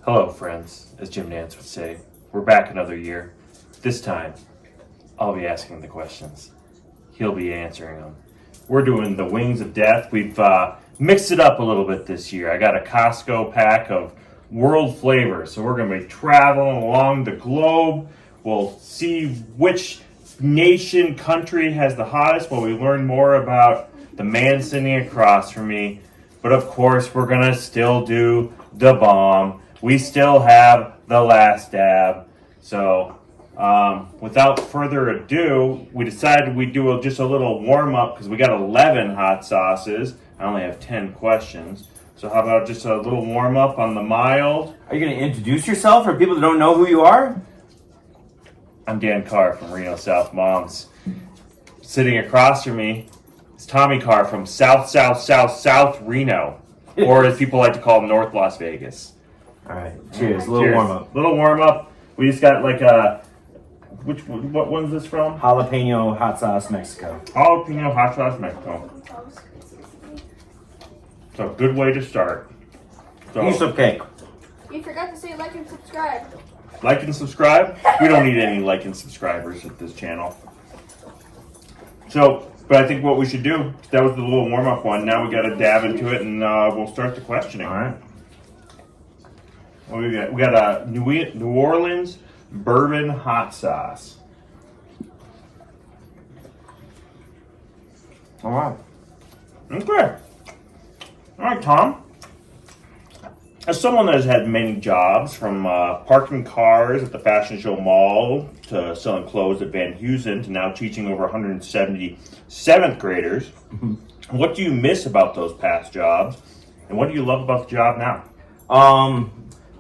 Hello, friends, as Jim Nance would say. We're back another year. This time, I'll be asking the questions. He'll be answering them. We're doing the Wings of Death. We've mixed it up a little bit this year. I got a Costco pack of world flavors. So we're going to be traveling along the globe. We'll see which nation, country has the hottest while we learn more about the man sitting across from me. But of course, we're going to still do the bomb. We still have the last dab. So, without further ado, we decided we'd do just a little warm-up because we got 11 hot sauces. I only have 10 questions. So how about just a little warm-up on the mild? Are you going to introduce yourself for people that don't know who you are? I'm Dan Carr from Reno, South Moms. Sitting across from me is Tommy Carr from South Reno. Or as people like to call North Las Vegas. All right, cheers. A little warm-up. Little warm-up. We just got like what one's this from? Jalapeno hot sauce Mexico. Jalapeno hot sauce Mexico. So a good way to start. Piece of cake. You forgot to say like and subscribe. Like and subscribe? We don't need any like and subscribers at this channel. So, but I think what we should do, that was the little warm-up one. Now we got to dab into it and we'll start the questioning. All right. What we got? We got a New Orleans bourbon hot sauce. All right. Okay. All right, Tom. As someone that has had many jobs, from parking cars at the Fashion Show Mall to selling clothes at Van Heusen to now teaching over 170 7th graders, what do you miss about those past jobs, and what do you love about the job now?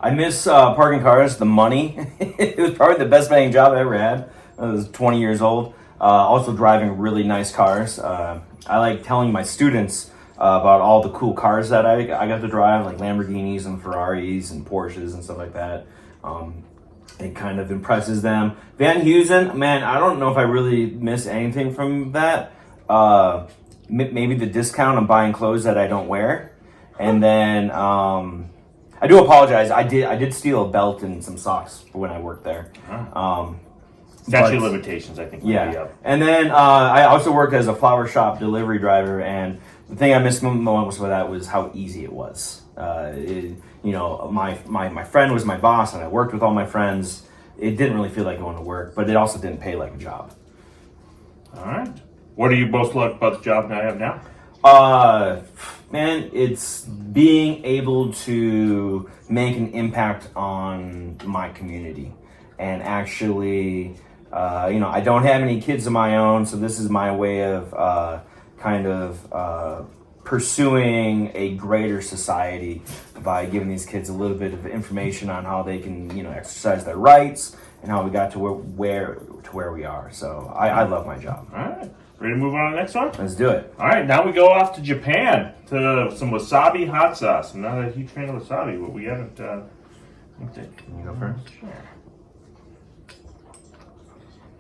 I miss parking cars, the money. It was probably the best paying job I ever had. I was 20 years old. Also driving really nice cars. I like telling my students about all the cool cars that I got to drive, like Lamborghinis and Ferraris and Porsches and stuff like that. It kind of impresses them. Van Heusen, man, I don't know if I really miss anything from that. Maybe the discount on buying clothes that I don't wear. And then I do apologize. I did steal a belt and some socks when I worked there. Statute of limitations, I think. Yeah. Would be up. And then I also worked as a flower shop delivery driver, and the thing I missed most about that was how easy it was. My friend was my boss, and I worked with all my friends. It didn't really feel like going to work, but it also didn't pay like a job. All right. What do you most like about the job I have now? Man, it's being able to make an impact on my community. And actually, I don't have any kids of my own, so this is my way of pursuing a greater society by giving these kids a little bit of information on how they can, exercise their rights and how we got to where we are. So I love my job. All right. Ready to move on to the next one? Let's do it. All right, now we go off to Japan to some wasabi hot sauce. I'm not a huge fan of wasabi, but we haven't. Can you go first? Sure.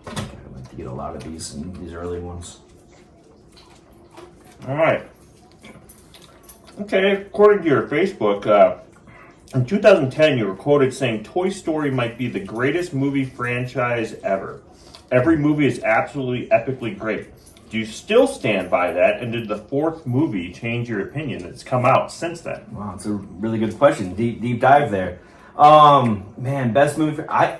I like to get a lot of these early ones. All right. Okay, according to your Facebook, in 2010, you were quoted saying Toy Story might be the greatest movie franchise ever. Every movie is absolutely epically great. Do you still stand by that? And did the 4th movie change your opinion that's come out since then? Wow, it's a really good question. Deep dive there. Man, best movie. I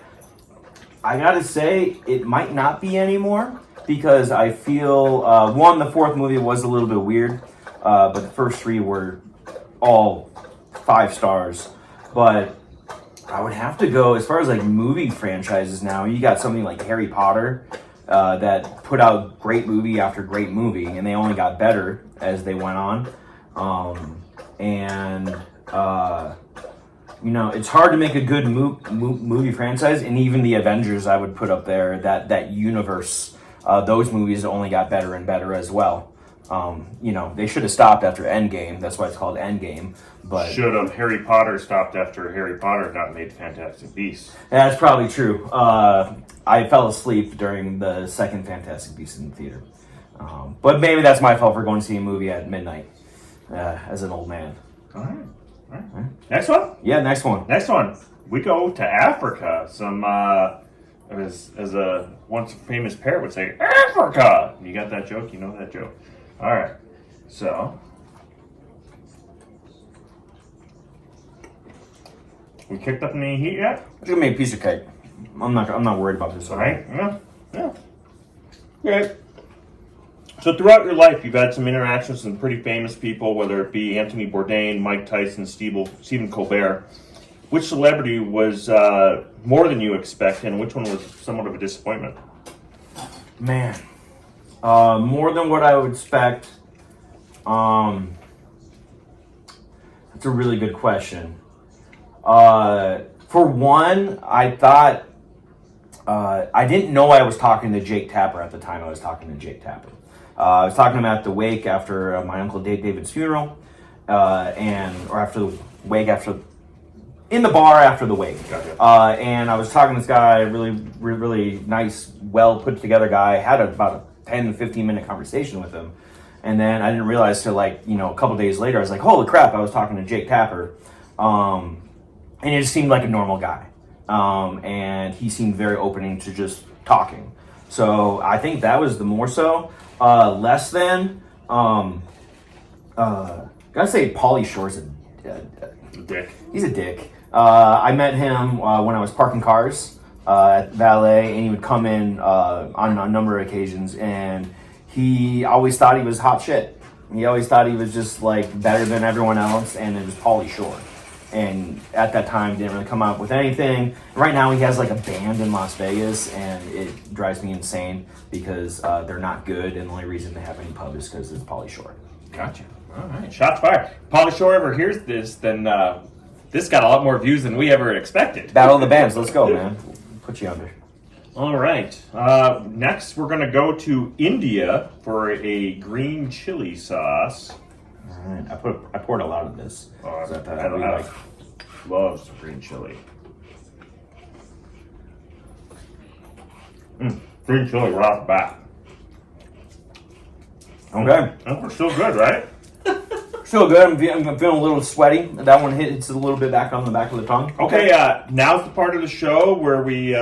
gotta say, it might not be anymore because I feel one, the 4th movie was a little bit weird, but the first 3 were all 5 stars. But I would have to go as far as like movie franchises now. You got something like Harry Potter that put out great movie after great movie, and they only got better as they went on. It's hard to make a good movie franchise, and even the Avengers I would put up there. That universe, those movies only got better and better as well. They should have stopped after Endgame. That's why it's called Endgame. But should have Harry Potter stopped after Harry Potter got made Fantastic Beasts? That's probably true. I fell asleep during the second Fantastic Beasts in the theater. But maybe that's my fault for going to see a movie at midnight as an old man. All right. right. Next one? Yeah, next one. Next one. We go to Africa. Some, as a once famous parrot would say, Africa! You got that joke? You know that joke. All right. So, we kicked up any heat yet? It's gonna be a piece of cake. I'm not worried about this. All right. Yeah. Okay. So throughout your life, you've had some interactions with some pretty famous people, whether it be Anthony Bourdain, Mike Tyson, Stephen Colbert. Which celebrity was more than you expect, and which one was somewhat of a disappointment? Man, more than what I would expect. That's a really good question. For one, I thought I didn't know I was talking to Jake Tapper at the time. I was talking to Jake Tapper. I was talking to him at the wake after my uncle David's funeral, or after the wake in the bar after the wake. Gotcha. And I was talking to this guy, really nice, well put together guy. Had about a 10, 15-minute conversation with him. And then I didn't realize till a couple days later, I was like, holy crap, I was talking to Jake Tapper. And he just seemed like a normal guy. And he seemed very open to just talking. So I think that was the more so. Less than, gotta say Pauly Shore's a dick. He's a dick. I met him when I was parking cars at Valet, and he would come in on a number of occasions, and he always thought he was hot shit. He always thought he was just better than everyone else, and it was Pauly Shore. And at that time, didn't really come out with anything. Right now, he has a band in Las Vegas, and it drives me insane because they're not good, and the only reason they have any pub is because it's Pauly Shore. Gotcha. All right, shots fired. Pauly Shore ever hears this, then this got a lot more views than we ever expected. Battle of the Bands. Let's go, man. Put you under. All right. Next, we're going to go to India for a green chili sauce. All right. I poured a lot of this. I So love some green chili. Green chili right off the bat. Okay. We're still good, right? Still good. I'm feeling a little sweaty. That one hits a little bit back on the back of the tongue. Okay, now's the part of the show where we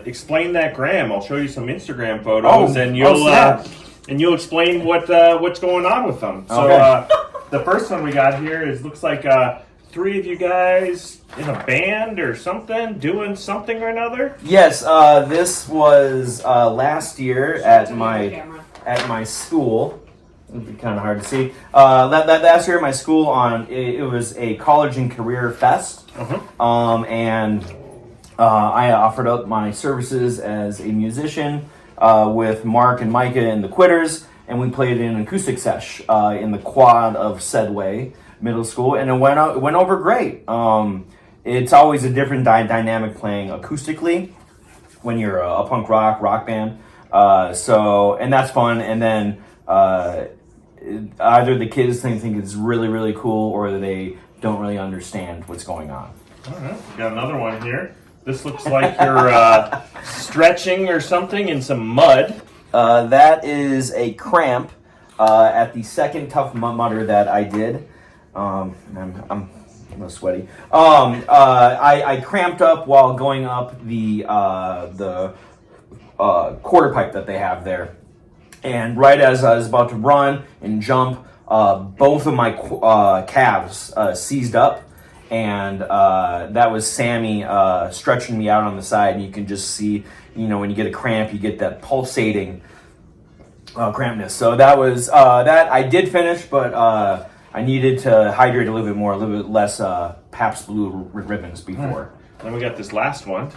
explain that gram. I'll show you some Instagram photos, and you'll explain what's going on with them. So Okay. the first one we got here looks like three of you guys in a band or something, doing something or another. Yes, this was last year at my school. It'd be kind of hard to see. Last year at my school, it was a college and career fest, and I offered up my services as a musician with Mark and Micah and the Quitters, and we played an acoustic sesh in the quad of Sedway Middle School, and it went over great. It's always a different dynamic playing acoustically when you're a punk rock band. And that's fun, and then. Either the kids think it's really, really cool, or they don't really understand what's going on. All right, we got another one here. This looks like you're stretching or something in some mud. That is a cramp at the second Tough Mudder that I did. I'm a little sweaty. I cramped up while going up the quarter pipe that they have there. And right as I was about to run and jump, both of my calves seized up, and that was Sammy stretching me out on the side. And you can just see, when you get a cramp, you get that pulsating crampness. So that was that. I did finish, but I needed to hydrate a little bit more, a little bit less Pabst Blue Ribbons before. Then we got this last one.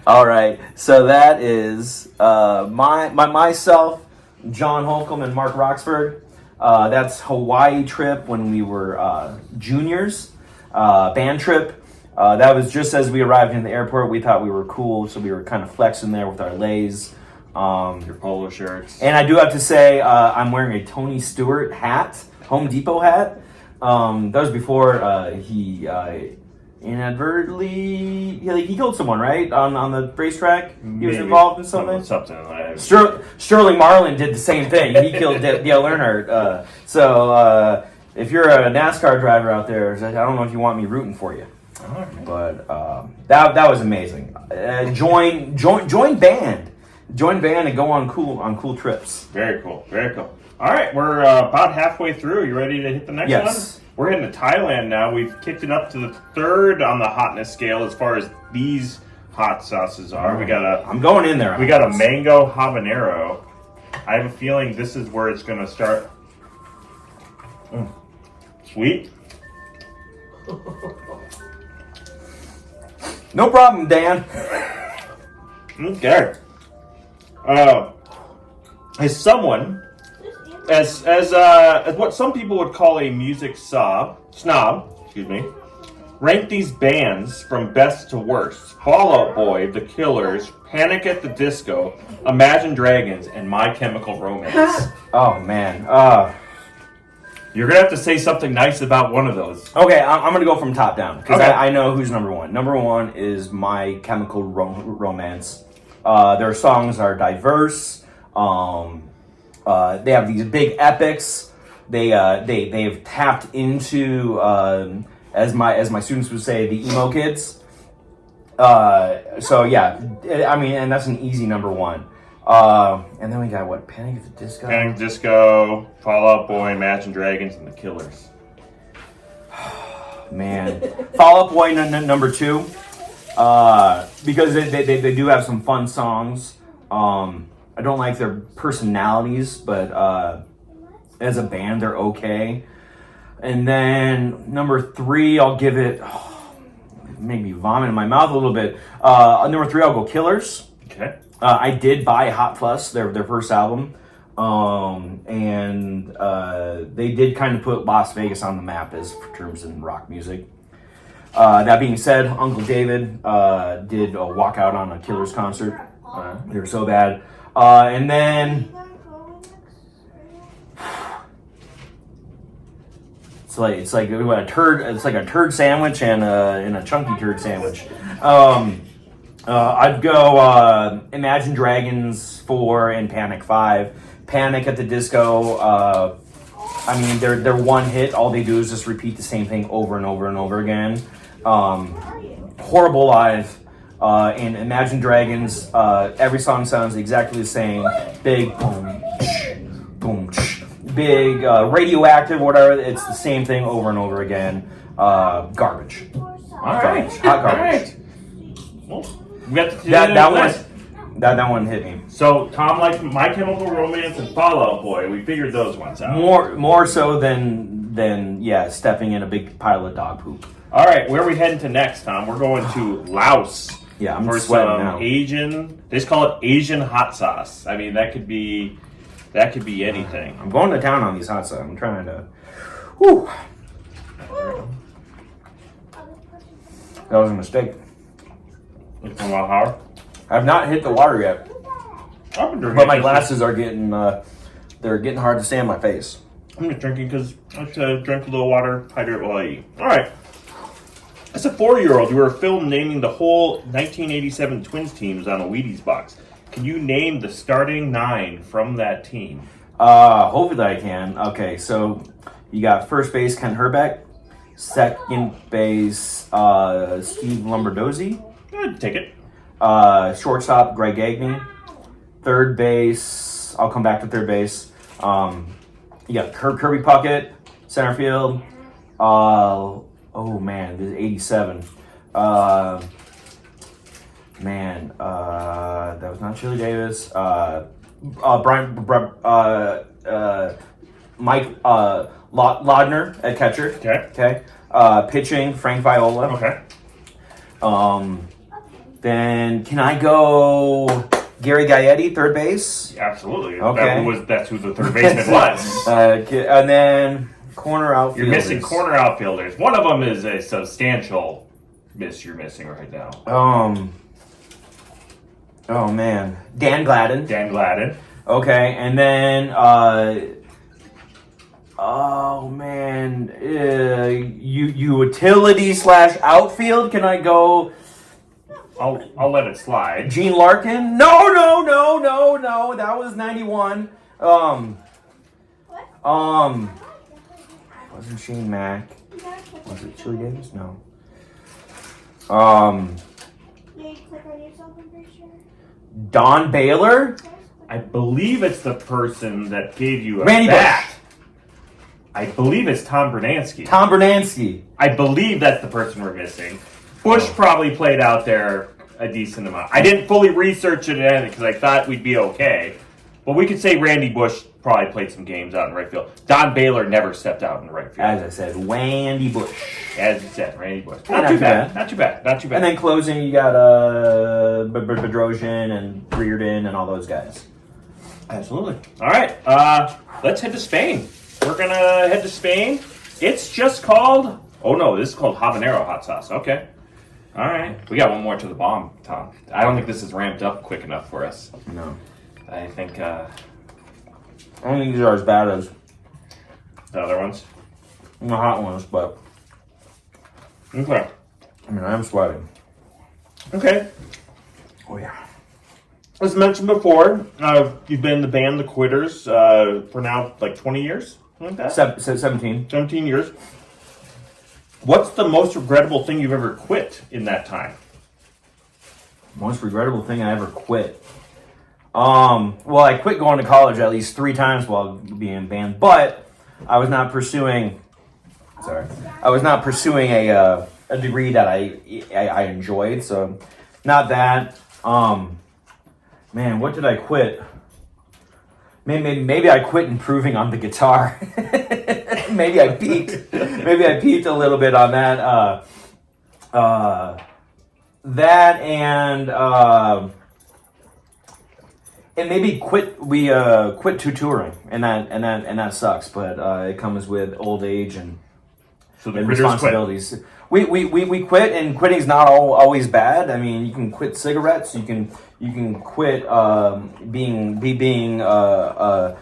All right, so that is myself, John Holcomb, and Mark Roxford. That's Hawaii trip when we were juniors, band trip. That was just as we arrived in the airport. We thought we were cool, so we were kind of flexing there with our lays. Your polo shirts. And I do have to say, I'm wearing a Tony Stewart hat, Home Depot hat. That was before he inadvertently he killed someone, right, on the racetrack. He was involved in something. Sterling Marlin did the same thing. He killed Dale Earnhardt. So if you're a NASCAR driver out there, I don't know if you want me rooting for you. All right. But that was amazing. Join band. Join band and go on cool trips. Very cool. Very cool. All right, we're about halfway through. You ready to hit the next Yes. one? We're heading to Thailand now. We've kicked it up to the third on the hotness scale as far as these hot sauces are. I'm going in there. We got a mango habanero. I have a feeling this is where it's going to start. Sweet. No problem, Dan. Okay. As someone, as what some people would call a music snob, excuse me, rank these bands from best to worst: Fall Out Boy, The Killers, Panic at the Disco, Imagine Dragons, and My Chemical Romance. Oh man. You're gonna have to say something nice about one of those. Okay, I'm gonna go from top down because Okay. I know who's number one. Number one is My Chemical Romance. Their songs are diverse. They have these big epics. They've tapped into as my students would say, the emo kids. So yeah, I mean, and that's an easy number one. And then we got what? Panic at the Disco. Panic Disco, Fall Out Boy, Imagine Dragons, and The Killers. Man, Fall Out Boy number two, because they do have some fun songs. I don't like their personalities, but as a band, they're okay. And then number three, I'll give it. Made me vomit in my mouth a little bit. Number three, I'll go Killers. Okay. I did buy Hot Fuss, their first album, and they did kind of put Las Vegas on the map as for terms in rock music. That being said, Uncle David did a walkout on a Killers concert. They were so bad. And then it's like a turd. It's like a turd sandwich and a chunky turd sandwich. I'd go Imagine Dragons 4 and Panic 5. Panic at the Disco. I mean, they're one hit. All they do is just repeat the same thing over and over and over again. Horrible live. And Imagine Dragons, every song sounds exactly the same. Big boom, boom, big radioactive, whatever. It's the same thing over and over again. Garbage. All right. Hot garbage. Well, we got to That one hit me. So Tom liked My Chemical Romance and Fall Out Boy. We figured those ones out. More so than stepping in a big pile of dog poop. All right, where are we heading to next, Tom? We're going to Laos. Yeah, I'm for sweating some now. Asian. They just call it Asian hot sauce. I mean, that could be anything. I'm going to town on these hot sauce. I'm trying to. Whew. That was a mistake. Looking well hard. I've not hit the water yet, I've been drinking. but my glasses are getting they're getting hard to stay on my face. I'm just drinking because I like to drink a little water, hydrate while I eat. All right. As a 4-year-old, you were filmed naming the whole 1987 Twins teams on a Wheaties box. Can you name the starting 9 from that team? Hopefully I can. Okay, so you got first base Ken Herbeck, second base Steve Lombardozzi, Take it. shortstop Greg Gagne, third base. I'll come back to third base. You got Kirby Puckett, center field. Oh man, this is 87. That was not Chili Davis. Mike Laudner at catcher. Okay. Pitching Frank Viola. Okay. Then can I go Gary Gaetti, third base? Absolutely. Okay. That's who the third baseman was. And then corner outfielders. You're missing corner outfielders. One of them is a substantial miss you're missing right now. Oh man, Dan Gladden. Dan Gladden. Okay, and then oh man, utility / outfield. Can I go I'll let it slide. Gene Larkin? No. That was 91. Wasn't Shane Mack? Was it Chili Davis? No. Yeah, you click on yourself, I'm pretty sure. Don Baylor? I believe it's the person that gave you a Randy bat. Bush. I believe it's Tom Bernansky. Tom Bernansky. I believe that's the person we're missing. Bush probably played out there a decent amount. I didn't fully research it because I thought we'd be okay. But we could say Randy Bush probably played some games out in right field. Don Baylor never stepped out in the right field. As I said, Randy Bush. As you said, Randy Bush. Yeah, Not too bad. Not too bad. Not too bad. And then closing, you got Bedrosian and Reardon and all those guys. Absolutely. All right. Let's head to Spain. We're going to head to Spain. It's just called... Oh, no. This is called habanero hot sauce. Okay. All right. We got one more to the bomb, Tom. I don't think this is ramped up quick enough for us. No. I think I don't think these are as bad as the other ones. the hot ones, but Okay. I mean, I'm sweating. Okay. Oh, yeah. As mentioned before, you've been in the band The Quitters for now like 20 years? Something like that? 17. 17 years. What's the most regrettable thing you've ever quit in that time? Most regrettable thing I ever quit. Well, I quit going to college at least 3 times while being in band, but I was not pursuing. I was not pursuing a degree that I enjoyed. So, not that. Man, what did I quit? Maybe I quit improving on the guitar. Maybe I peaked. Maybe I peaked a little bit on that. That and maybe quit. We quit touring, and that sucks. But it comes with old age and So the and Quitters responsibilities. quit. We quit, and quitting's not always bad. I mean, you can quit cigarettes. You can quit being being a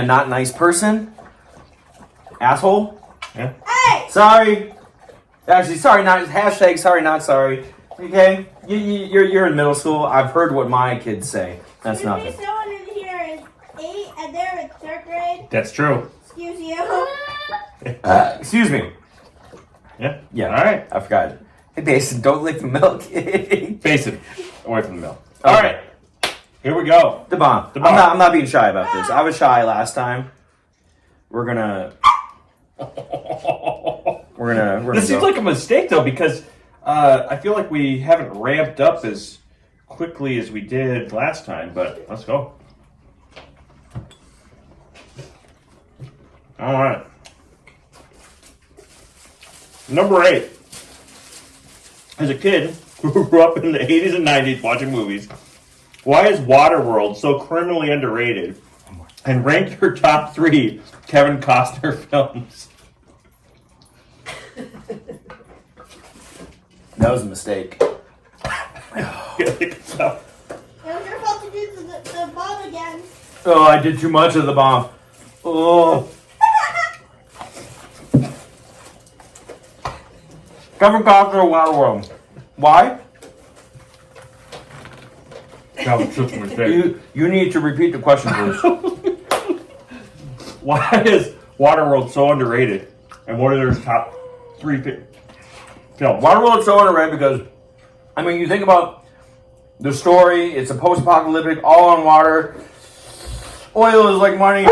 not nice person, asshole. Yeah. Hey! Sorry. Actually, sorry, not hashtag. Sorry, not sorry. Okay, you're in middle school. I've heard what my kids say. That's Excuse me, nothing. someone in here is 8 and they're in 3rd grade. That's true. Excuse you. Excuse me. Yeah. Yeah. All right. I forgot. Hey, Basin, don't lick the milk. Face it. Away from the mill. All right. Here we go. The bomb. The bomb. I'm not being shy about this. I was shy last time. We're gonna. This seems like a mistake, though, because I feel like we haven't ramped up as quickly as we did last time, but let's go. All right. Number 8. As a kid who grew up in the 80s and 90s watching movies, why is Waterworld so criminally underrated and ranked your top 3 Kevin Costner films? That was a mistake. It was your fault to do the bomb again. Oh, I did too much of the bomb. Oh. Kevin Costner, Waterworld. Why? That was just a mistake. You need to repeat the question, please. Why is Waterworld so underrated? And what are their top 3 films? Waterworld is so underrated because, I mean, you think about the story. It's a post-apocalyptic, all on water. Oil is like money.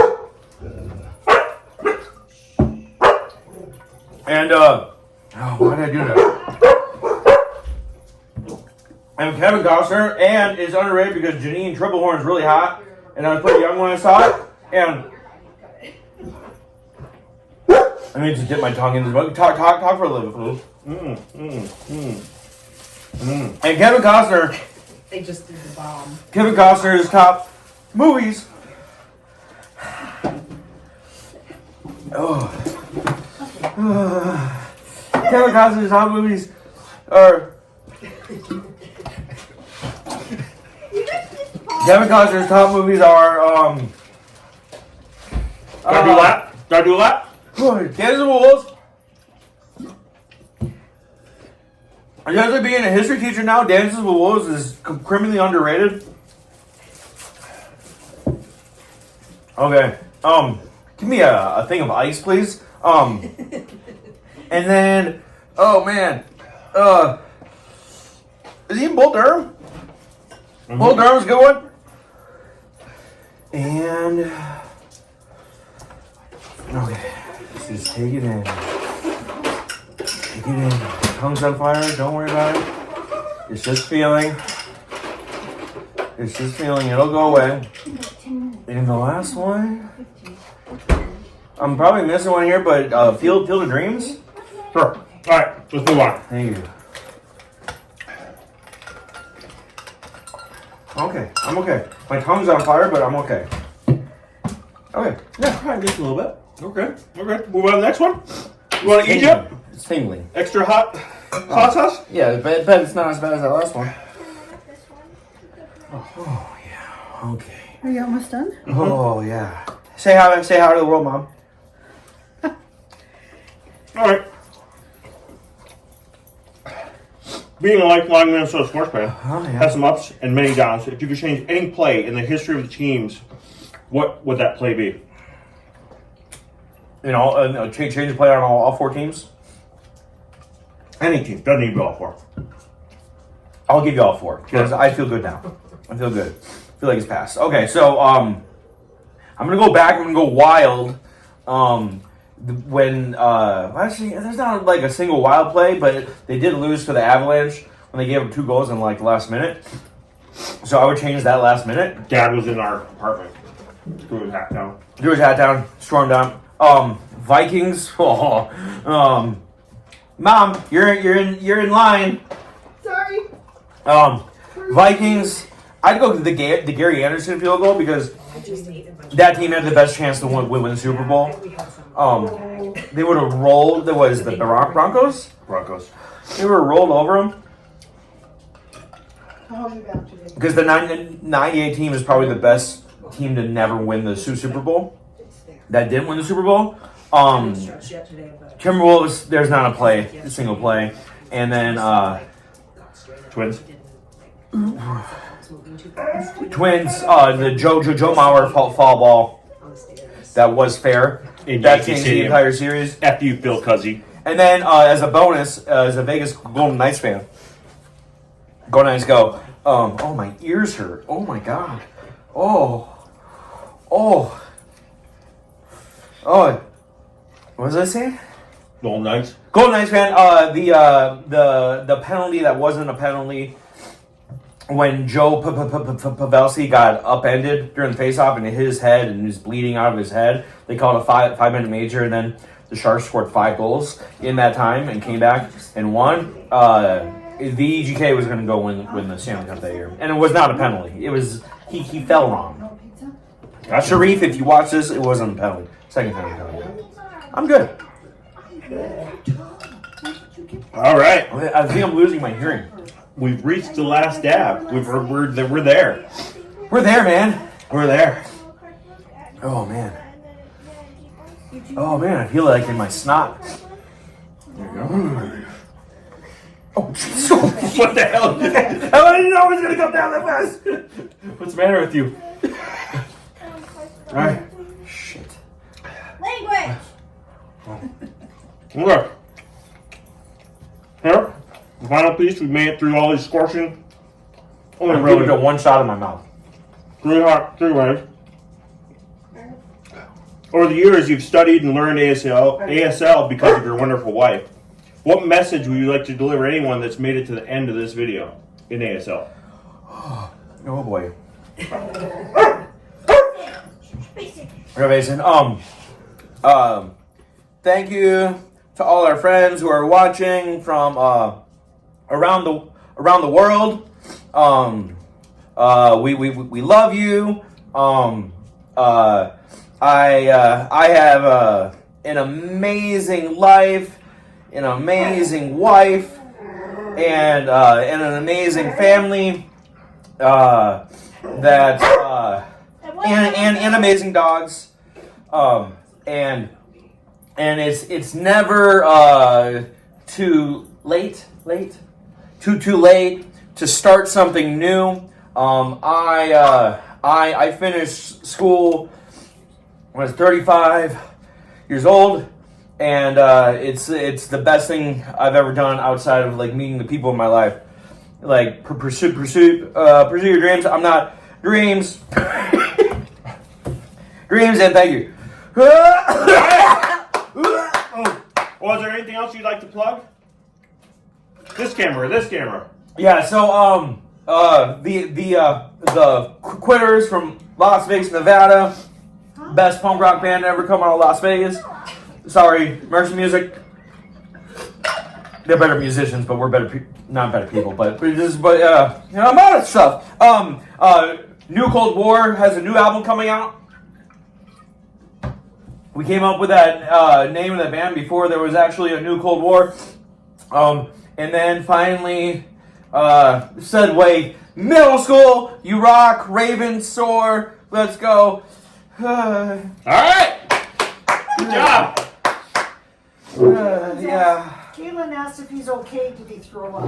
And, why did I do that? And Kevin Costner, and it's underrated because Janine Triplehorn is really hot, and I was pretty young when I saw it, and I need to dip my tongue in this book. Talk for a little bit. And Kevin Costner, They just did the bomb. Kevin Costner's top movies. Kevin Costner's top movies are. Kevin Costner's top movies are. Gotta do that? Gotta do that? Dances with Wolves. Especially being a history teacher now, Dances with Wolves is criminally underrated. Okay. Give me a thing of ice, please. And then, oh man, is he Bull Durham? Mm-hmm. Bull Durham's a good one. And okay, let's just take it in. Take it in. Tongue's on fire. Don't worry about it. It's just feeling. It's just feeling. It'll go away. And the last one, I'm probably missing one here, but Field of Dreams. Sure. All right, let's move on. Thank you. Okay, I'm okay. My tongue's on fire, but I'm okay. Okay. Yeah, all right, just a little bit. Okay. Move on to the next one. You want to Egypt? It's tingling. Extra hot hot sauce? Yeah, but it's not as bad as that last one. Oh yeah. Okay. Are you almost done? Oh yeah. Say hi to the world, Mom. All right. Being a lifelong Minnesota sports fan has some ups and many downs. If you could change any play in the history of the teams, what would that play be? You know, change the play on all 4 teams. Any team. Doesn't need to be all 4. I'll give you all 4 because I feel good now. I feel good. I feel like it's passed. Okay, so I'm gonna go back. I'm gonna go wild. When actually, there's not like a single wild play, but they did lose to the Avalanche when they gave them 2 goals in like the last minute. So I would change that last minute. Dad was in our apartment. Threw his hat down. Threw his hat down, stormed down. Vikings. Mom, you're in line. Sorry. Vikings. I'd go to the Gary Anderson field goal because that team had the best chance to win the Super Bowl. They would have rolled. There was the Broncos. Broncos. They would have rolled over them How are you down today? because the 98 team is probably the best team to never win the Super Bowl. That didn't win the Super Bowl. Timberwolves. There's not a single play, and then Twins. Twins. The Joe Mauer fall ball. That was fair. In That Yankee changed the Stadium. entire series. F you, Phil Cuzzy. And then, as a bonus, as a Vegas Golden Knights fan, go Knights, go. Oh, my ears hurt. Oh my god. Oh. What was I saying? Golden Knights. Golden Knights fan. The penalty that wasn't a penalty when Joe Pavelski got upended during the faceoff and it hit his head and he was bleeding out of his head. They called a 5-minute major, and then the Sharks scored 5 goals in that time and came back and won. The EGK was going to go win the Stanley Cup that year, and it was not a penalty. It was he fell wrong. Sharif, if you watch this, it wasn't a penalty. Second penalty. I'm good. All right. I think I'm losing my hearing. We've reached the last dab. We're there. We're there, man. We're there. Oh man. I feel like in my snot. There you go. Oh, jeez. What the hell? I didn't know it was gonna come down that fast. What's the matter with you? All right. Shit. Language. Look. Here. The final piece. We made it through all these scorching. Only I'm really giving it 1 shot in my mouth. 3 ways. Over the years, you've studied and learned ASL because of your wonderful wife. What message would you like to deliver to anyone that's made it to the end of this video in ASL? Oh boy. Renovation. Thank you to all our friends who are watching from around the world. We love you. I have an amazing life, an amazing wife, and an amazing family. And amazing dogs. And it's never too late to start something new. I finished school when I was 35 years old, and it's the best thing I've ever done outside of like meeting the people in my life. Like pursue your dreams. I'm not dreams, dreams, and thank you. Was there anything else you'd like to plug? This camera. Yeah. So the Quitters from Las Vegas, Nevada, best punk rock band to ever come out of Las Vegas. Sorry, Mercy Music. They're better musicians, but we're not better people. But I'm out of stuff. New Cold War has a new album coming out. We came up with that name of the band before there was actually a New Cold War. And then finally, said, wait, middle school, you rock, Raven, soar, let's go. All right. Good job. Yeah. Kaylin asked if he's okay. Did he throw up?